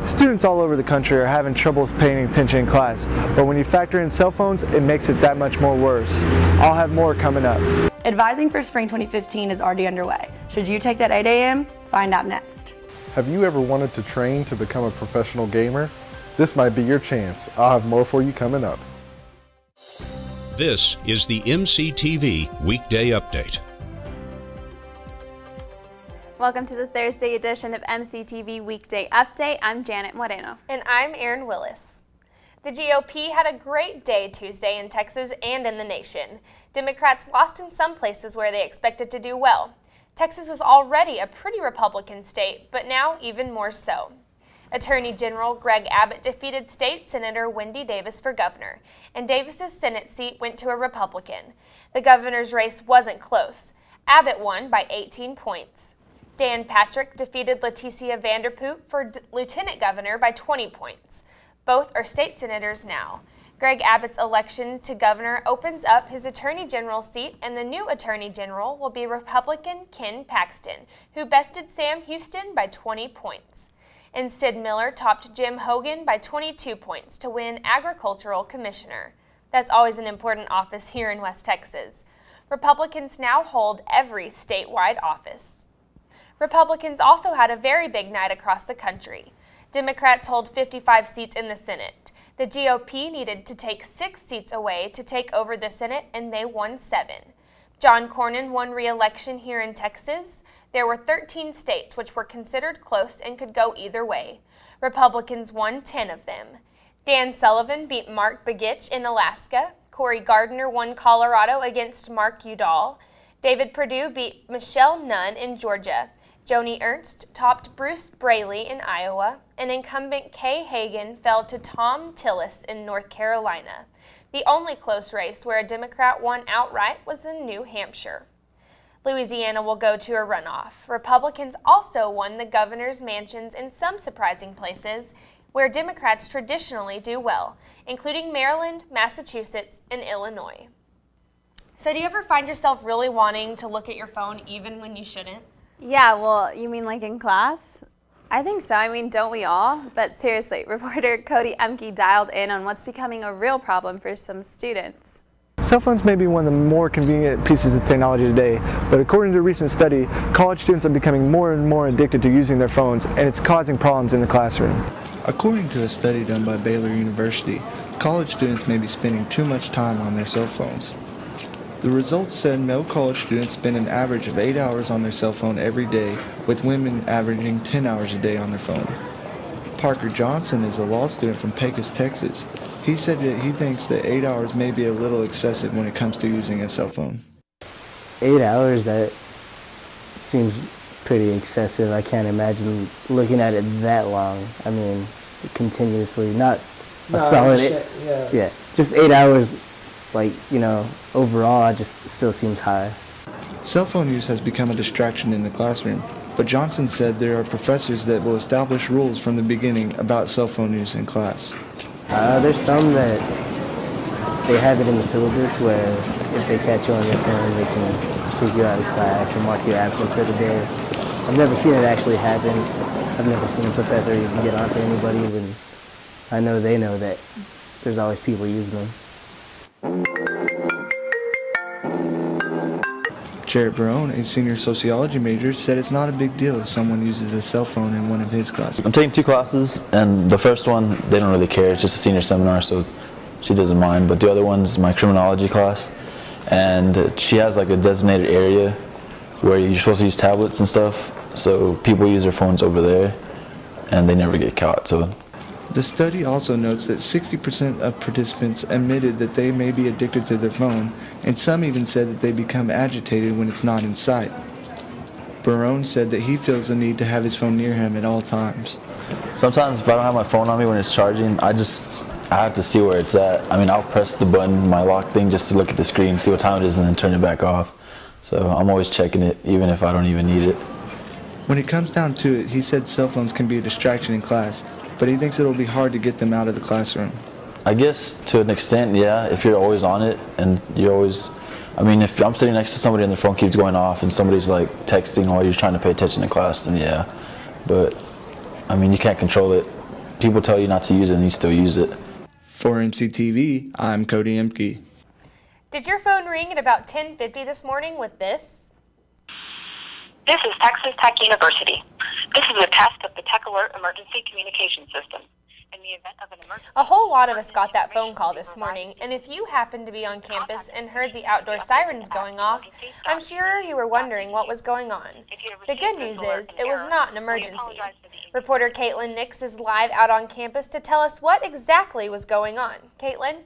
Students all over the country are having troubles paying attention in class, but when you factor in cell phones, it makes it that much more worse. I'll have more coming up. Advising for spring 2015 is already underway. Should you take that 8 a.m.? Find out next. Have you ever wanted to train to become a professional gamer? This might be your chance. I'll have more for you coming up. This is the MCTV Weekday Update. Welcome to the Thursday edition of MCTV Weekday Update. I'm Janet Moreno. And I'm Erin Willis. The GOP had a great day Tuesday in Texas and in the nation. Democrats lost in some places where they expected to do well. Texas was already a pretty Republican state, but now even more so. Attorney General Greg Abbott defeated State Senator Wendy Davis for governor, and Davis's Senate seat went to a Republican. The governor's race wasn't close. Abbott won by 18 points. Dan Patrick defeated Leticia Vanderpoot for lieutenant governor by 20 points. Both are state senators now. Greg Abbott's election to governor opens up his attorney general seat, and the new attorney general will be Republican Ken Paxton, who bested Sam Houston by 20 points. And Sid Miller topped Jim Hogan by 22 points to win agricultural commissioner. That's always an important office here in West Texas. Republicans now hold every statewide office. Republicans also had a very big night across the country. Democrats hold 55 seats in the Senate. The GOP needed to take 6 seats away to take over the Senate, and they won 7. John Cornyn won re-election here in Texas. There were 13 states which were considered close and could go either way. Republicans won 10 of them. Dan Sullivan beat Mark Begich in Alaska. Cory Gardner won Colorado against Mark Udall. David Perdue beat Michelle Nunn in Georgia. Joni Ernst topped Bruce Braley in Iowa, and incumbent Kay Hagan fell to Tom Tillis in North Carolina. The only close race where a Democrat won outright was in New Hampshire. Louisiana will go to a runoff. Republicans also won the governor's mansions in some surprising places where Democrats traditionally do well, including Maryland, Massachusetts, and Illinois. So do you ever find yourself really wanting to look at your phone even when you shouldn't? Yeah, well, you mean like in class? I think so. I mean, don't we all? But seriously, reporter Cody Emke dialed in on what's becoming a real problem for some students. Cell phones may be one of the more convenient pieces of technology today, but according to a recent study, college students are becoming more and more addicted to using their phones, and it's causing problems in the classroom. According to a study done by Baylor University, college students may be spending too much time on their cell phones. The results said male college students spend an average of 8 hours on their cell phone every day, with women averaging 10 hours a day on their phone. Parker Johnson is a law student from Pecos, Texas. He said that he thinks that 8 hours may be a little excessive when it comes to using a cell phone. 8 hours, that seems pretty excessive. I can't imagine looking at it that long. I mean, continuously, not a solid yeah, just 8 hours. Like, you know, overall, it just still seems high. Cell phone use has become a distraction in the classroom, but Johnson said there are professors that will establish rules from the beginning about cell phone use in class. There's some that they have it in the syllabus where if they catch you on your phone, they can kick you out of class or mark you absent for the day. I've never seen it actually happen. I've never seen a professor even get onto anybody, and I know they know that there's always people using them. Jarrett Barone, a senior sociology major, said it's not a big deal if someone uses a cell phone in one of his classes. I'm taking 2 classes, and the first one, they don't really care. It's just a senior seminar, so she doesn't mind. But the other one's my criminology class, and she has like a designated area where you're supposed to use tablets and stuff, so people use their phones over there, and they never get caught. So. The study also notes that 60% of participants admitted that they may be addicted to their phone, and some even said that they become agitated when it's not in sight. Barone said that he feels the need to have his phone near him at all times. Sometimes if I don't have my phone on me when it's charging, I have to see where it's at. I mean, I'll press the button, my lock thing, just to look at the screen, see what time it is, and then turn it back off. So I'm always checking it, even if I don't even need it. When it comes down to it, he said cell phones can be a distraction in class, but he thinks it'll be hard to get them out of the classroom. I guess to an extent, yeah, if you're always on it and you're always, I mean, if I'm sitting next to somebody and their phone keeps going off and somebody's like texting while you're trying to pay attention to class, then yeah. But, I mean, you can't control it. people tell you not to use it and you still use it. For MCTV, I'm Cody Emke. Did your phone ring at about 10:50 this morning with this? This is Texas Tech University. This is a test of the Tech Alert emergency communication system. In the event of an emergency, A whole lot of us got that phone call this morning, and if you happened to be on campus and heard the outdoor sirens going off, I'm sure you were wondering what was going on. The good news is it was not an emergency. Reporter Caitlin Nix is live out on campus to tell us what exactly was going on. Caitlin?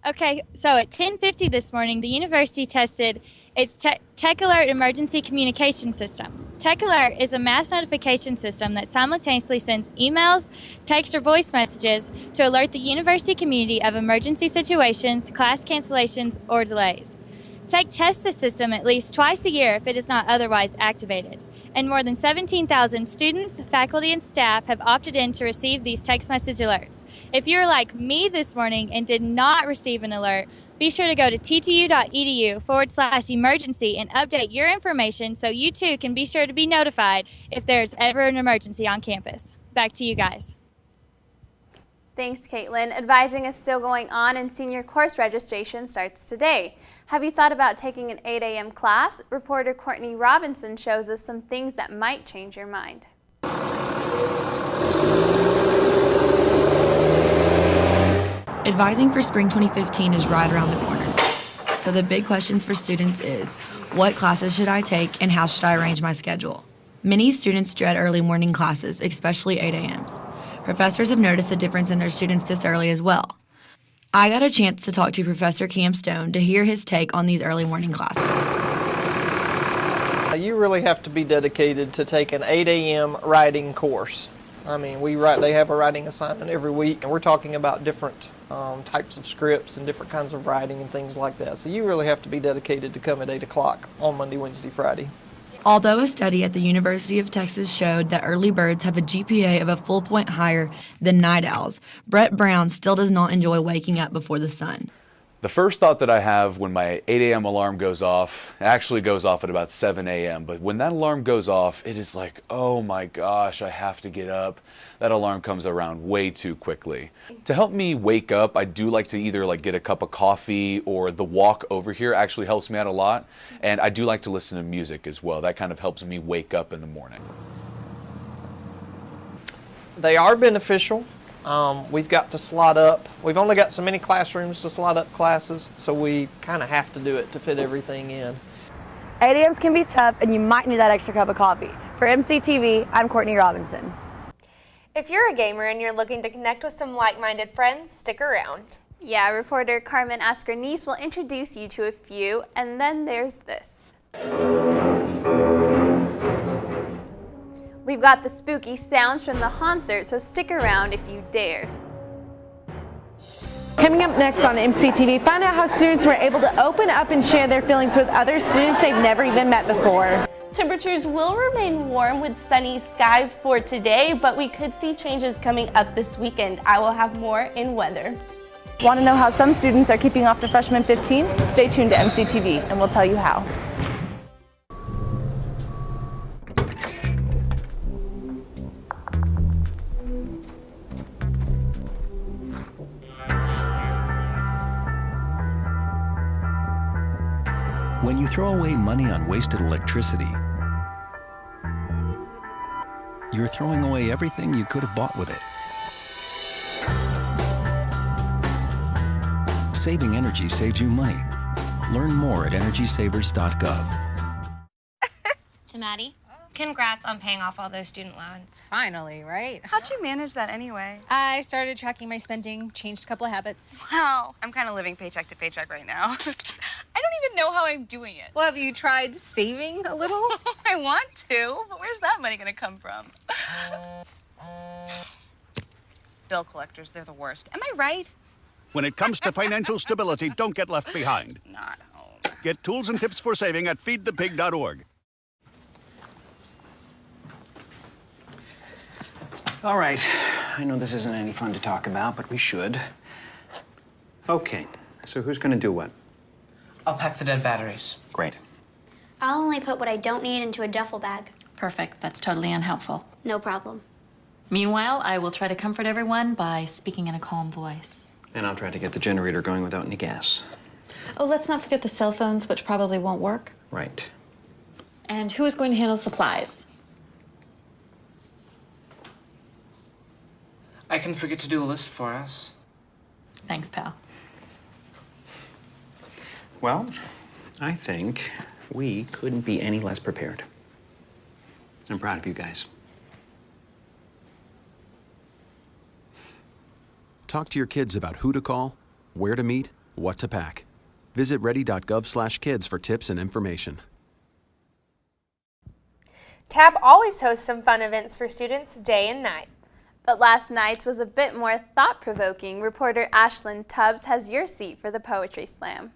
Okay, so at 10:50 this morning, the university tested its Tech Alert emergency communication system. Tech Alert is a mass notification system that simultaneously sends emails, text, or voice messages to alert the university community of emergency situations, class cancellations, or delays. Tech tests the system at least twice a year if it is not otherwise activated. And more than 17,000 students, faculty, and staff have opted in to receive these text message alerts. If you're like me this morning and did not receive an alert, be sure to go to ttu.edu/emergency and update your information so you too can be sure to be notified if there's ever an emergency on campus. Back to you guys. Thanks, Caitlin. Advising is still going on and senior course registration starts today. Have you thought about taking an 8 a.m. class? Reporter Courtney Robinson shows us some things that might change your mind. Advising for spring 2015 is right around the corner. So the big questions for students is, what classes should I take and how should I arrange my schedule? Many students dread early morning classes, especially 8 a.m.s. Professors have noticed a difference in their students this early as well. I got a chance to talk to Professor Cam Stone to hear his take on these early morning classes. You really have to be dedicated to take an 8 a.m. writing course. I mean, they have a writing assignment every week, and we're talking about different types of scripts and different kinds of writing and things like that. So you really have to be dedicated to come at 8 o'clock on Monday, Wednesday, Friday. Although a study at the University of Texas showed that early birds have a GPA of a full point higher than night owls, Brett Brown still does not enjoy waking up before the sun. The first thought that I have when my 8 a.m. alarm goes off, it actually goes off at about 7 a.m., but when that alarm goes off, it is like, oh my gosh, I have to get up. That alarm comes around way too quickly. To help me wake up, I do like to either get a cup of coffee, or the walk over here actually helps me out a lot, and I do like to listen to music as well. That kind of helps me wake up in the morning. They are beneficial. We've got to slot up. We've only got so many classrooms to slot up classes, so we kind of have to do it to fit everything in. 8 a.m.s can be tough, and you might need that extra cup of coffee. For MCTV, I'm Courtney Robinson. If you're a gamer and you're looking to connect with some like-minded friends, stick around. Yeah, reporter Carmen Askernice will introduce you to a few, and then there's this. We've got the spooky sounds from the concert, so stick around if you dare. Coming up next on MCTV, find out how students were able to open up and share their feelings with other students they've never even met before. Temperatures will remain warm with sunny skies for today, but we could see changes coming up this weekend. I will have more in weather. Want to know how some students are keeping off the freshman 15? Stay tuned to MCTV and we'll tell you how. When you throw away money on wasted electricity, you're throwing away everything you could have bought with it. Saving energy saves you money. Learn more at energysavers.gov. To Maddie, congrats on paying off all those student loans. Finally, right? How'd you manage that anyway? I started tracking my spending, changed a couple of habits. Wow, I'm kind of living paycheck to paycheck right now. I don't even know how I'm doing it. Well, have you tried saving a little? I want to, but where's that money gonna come from? Bill collectors, they're the worst. Am I right? When it comes to financial stability, don't get left behind. Not home. Get tools and tips for saving at feedthepig.org. All right, I know this isn't any fun to talk about, but we should. Okay, so who's gonna do what? I'll pack the dead batteries. Great. I'll only put what I don't need into a duffel bag. Perfect. That's totally unhelpful. No problem. Meanwhile, I will try to comfort everyone by speaking in a calm voice. And I'll try to get the generator going without any gas. Oh, let's not forget the cell phones, which probably won't work. Right. And who is going to handle supplies? I can forget to do a list for us. Thanks, pal. Well, I think we couldn't be any less prepared. I'm proud of you guys. Talk to your kids about who to call, where to meet, what to pack. Visit ready.gov/kids for tips and information. TAB always hosts some fun events for students day and night. But last night's was a bit more thought-provoking. Reporter Ashlyn Tubbs has your seat for the Poetry Slam.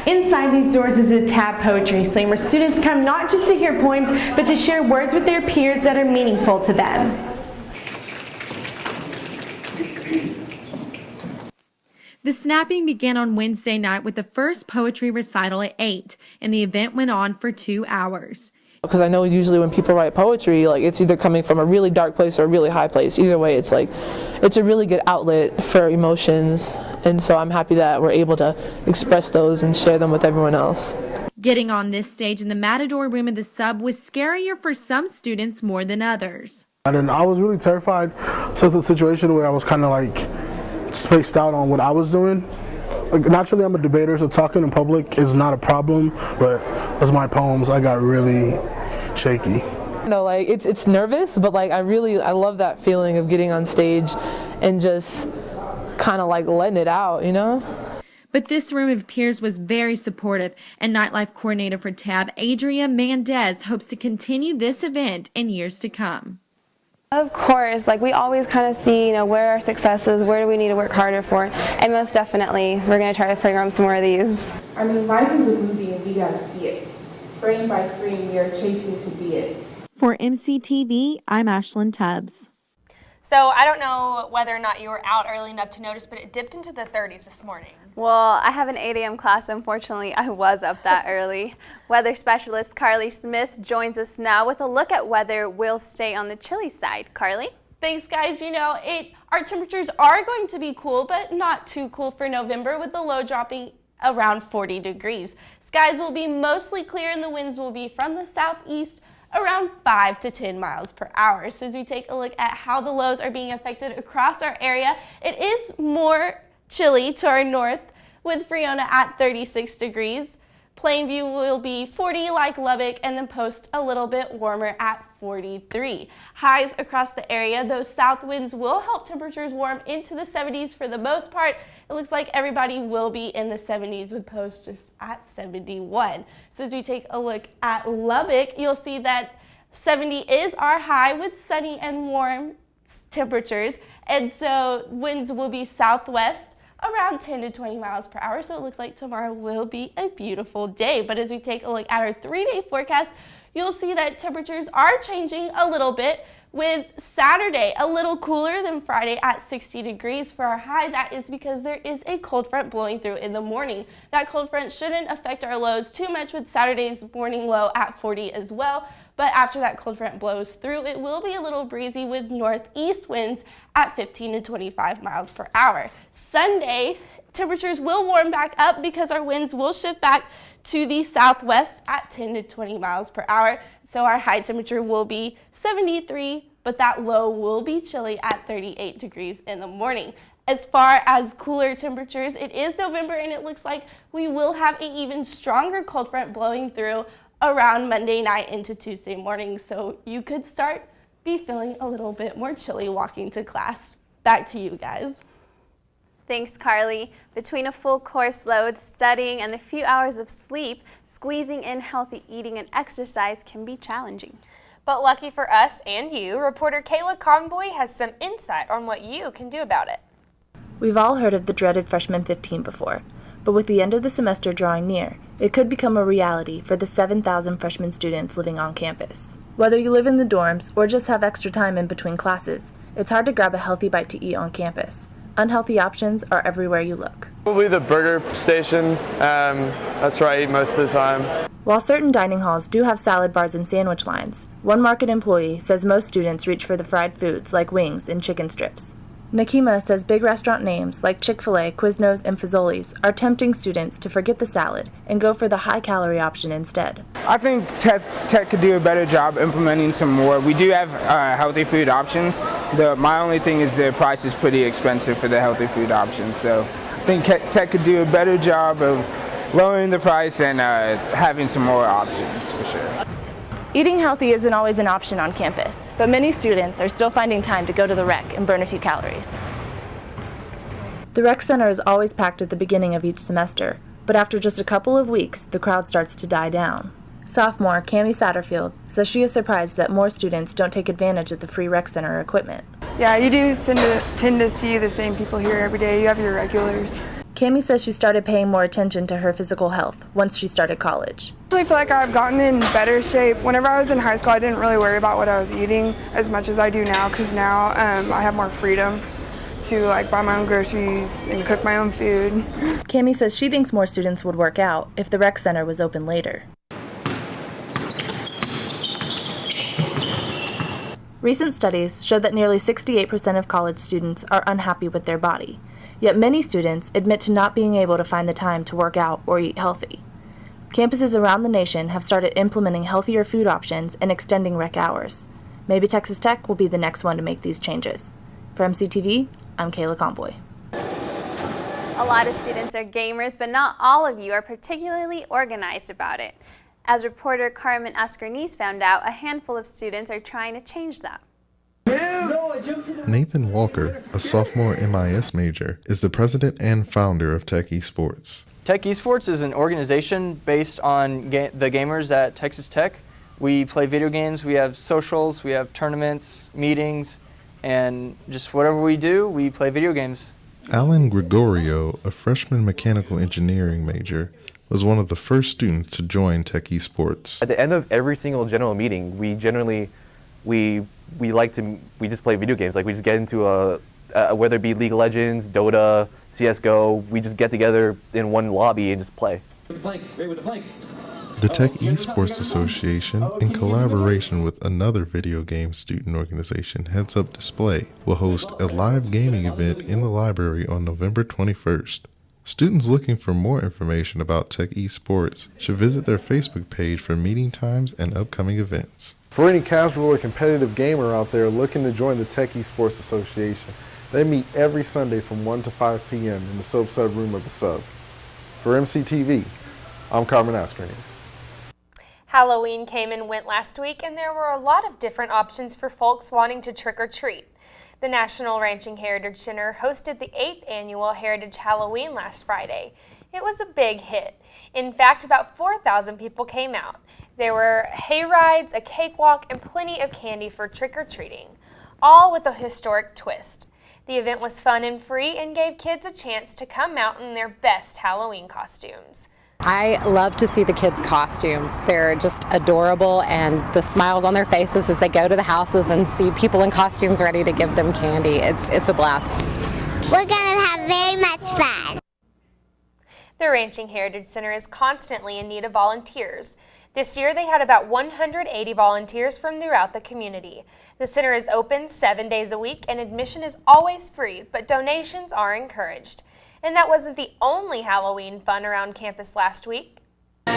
Inside these doors is a TAB Poetry Slam where students come not just to hear poems, but to share words with their peers that are meaningful to them. The snapping began on Wednesday night with the first poetry recital at 8, and the event went on for 2 hours. Because I know usually when people write poetry, like it's either coming from a really dark place or a really high place. Either way, it's like, it's a really good outlet for emotions. And so I'm happy that we're able to express those and share them with everyone else. Getting on this stage in the Matador room of the Sub was scarier for some students more than others. And I was really terrified. So it's a situation where I was kind of like spaced out on what I was doing. Like, naturally, I'm a debater, so talking in public is not a problem, but as my poems, I got really shaky. No, like it's nervous, but like I love that feeling of getting on stage and just kind of like letting it out, you know? But this room of peers was very supportive, and nightlife coordinator for TAB, Adria Mendez, hopes to continue this event in years to come. Of course, like we always kind of see, where our success is, where do we need to work harder for, and most definitely, we're going to try to program some more of these. I mean, life is a movie and we got to see it. Frame by frame, we are chasing to be it. For MCTV, I'm Ashlyn Tubbs. So I don't know whether or not you were out early enough to notice, but it dipped into the 30s this morning. Well, I have an 8 a.m. class. Unfortunately, I was up that early. Weather specialist Carly Smith joins us now with a look at weather. We'll stay on the chilly side. Carly? Thanks, guys. Our temperatures are going to be cool, but not too cool for November, with the low dropping around 40 degrees. Skies will be mostly clear and the winds will be from the southeast around 5 to 10 miles per hour. So as we take a look at how the lows are being affected across our area, it is more chilly to our north with Friona at 36 degrees. Plainview will be 40 like Lubbock, and then Post a little bit warmer at 43. Highs across the area, those south winds will help temperatures warm into the 70s for the most part. It looks like everybody will be in the 70s with Post just at 71. So as we take a look at Lubbock, you'll see that 70 is our high with sunny and warm temperatures. And so winds will be southwest around 10 to 20 miles per hour. So it looks like tomorrow will be a beautiful day. But as we take a look at our 3-day forecast, you'll see that temperatures are changing a little bit, with Saturday a little cooler than Friday at 60 degrees for our high. That is because there is a cold front blowing through in the morning. That cold front shouldn't affect our lows too much, with Saturday's morning low at 40 as well. But after that cold front blows through, it will be a little breezy with northeast winds at 15 to 25 miles per hour. Sunday, temperatures will warm back up because our winds will shift back to the southwest at 10 to 20 miles per hour. So our high temperature will be 73, but that low will be chilly at 38 degrees in the morning. As far as cooler temperatures, it is November and it looks like we will have an even stronger cold front blowing through around Monday night into Tuesday morning. So you could be feeling a little bit more chilly walking to class. Back to you guys. Thanks, Carly. Between a full course load, studying, and the few hours of sleep, squeezing in healthy eating and exercise can be challenging. But lucky for us and you, reporter Kayla Conboy has some insight on what you can do about it. We've all heard of the dreaded freshman 15 before, but with the end of the semester drawing near, it could become a reality for the 7,000 freshman students living on campus. Whether you live in the dorms or just have extra time in between classes, it's hard to grab a healthy bite to eat on campus. Unhealthy options are everywhere you look. Probably the burger station. That's where I eat most of the time. While certain dining halls do have salad bars and sandwich lines, one market employee says most students reach for the fried foods like wings and chicken strips. Nakima says big restaurant names like Chick-fil-A, Quiznos, and Fazoli's are tempting students to forget the salad and go for the high-calorie option instead. I think Tech could do a better job implementing some more. We do have healthy food options. My only thing is the price is pretty expensive for the healthy food options. So I think Tech could do a better job of lowering the price and having some more options for sure. Eating healthy isn't always an option on campus, but many students are still finding time to go to the rec and burn a few calories. The rec center is always packed at the beginning of each semester, but after just a couple of weeks, the crowd starts to die down. Sophomore Cami Satterfield says she is surprised that more students don't take advantage of the free rec center equipment. Yeah, you do tend to see the same people here every day. You have your regulars. Cami says she started paying more attention to her physical health once she started college. I feel like I've gotten in better shape. Whenever I was in high school, I didn't really worry about what I was eating as much as I do now, because now I have more freedom to buy my own groceries and cook my own food. Cami says she thinks more students would work out if the rec center was open later. Recent studies show that nearly 68% of college students are unhappy with their body, yet many students admit to not being able to find the time to work out or eat healthy. Campuses around the nation have started implementing healthier food options and extending rec hours. Maybe Texas Tech will be the next one to make these changes. For MCTV, I'm Kayla Convoy. A lot of students are gamers, but not all of you are particularly organized about it. As reporter Carmen Ascarniz found out, a handful of students are trying to change that. Nathan Walker, a sophomore MIS major, is the president and founder of Tech Esports. Tech Esports is an organization based on the gamers at Texas Tech. We play video games, we have socials, we have tournaments, meetings, and just whatever we do, we play video games. Alan Gregorio, a freshman mechanical engineering major, was one of the first students to join Tech Esports. At the end of every single general meeting, we just play video games. We just get into whether it be League of Legends, Dota, CSGO, we just get together in one lobby and just play. The Tech Esports Association, in collaboration with another video game student organization, Heads Up Display, will host a live gaming event in the library on November 21st. Students looking for more information about Tech Esports should visit their Facebook page for meeting times and upcoming events. For any casual or competitive gamer out there looking to join the Tech Esports Association, they meet every Sunday from 1 to 5 p.m. in the Soap Sub room of the Sub. For MCTV, I'm Carmen Ascarniz. Halloween came and went last week, and there were a lot of different options for folks wanting to trick or treat. The National Ranching Heritage Center hosted the 8th annual Heritage Halloween last Friday. It was a big hit. In fact, about 4,000 people came out. There were hay rides, a cakewalk, and plenty of candy for trick-or-treating, all with a historic twist. The event was fun and free and gave kids a chance to come out in their best Halloween costumes. I love to see the kids' costumes. They're just adorable, and the smiles on their faces as they go to the houses and see people in costumes ready to give them candy. It's a blast. We're going to have very much fun. The Ranching Heritage Center is constantly in need of volunteers. This year they had about 180 volunteers from throughout the community. The center is open 7 days a week and admission is always free, but donations are encouraged. And that wasn't the only Halloween fun around campus last week. That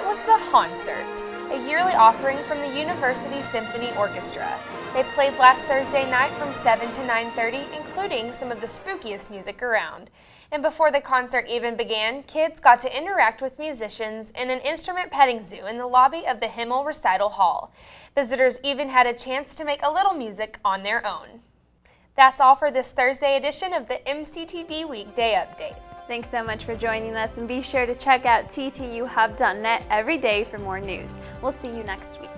was the Concert, a yearly offering from the University Symphony Orchestra. They played last Thursday night from 7 to 9:30, including some of the spookiest music around. And before the concert even began, kids got to interact with musicians in an instrument petting zoo in the lobby of the Himmel Recital Hall. Visitors even had a chance to make a little music on their own. That's all for this Thursday edition of the MCTV Weekday Update. Thanks so much for joining us, and be sure to check out ttuhub.net every day for more news. We'll see you next week.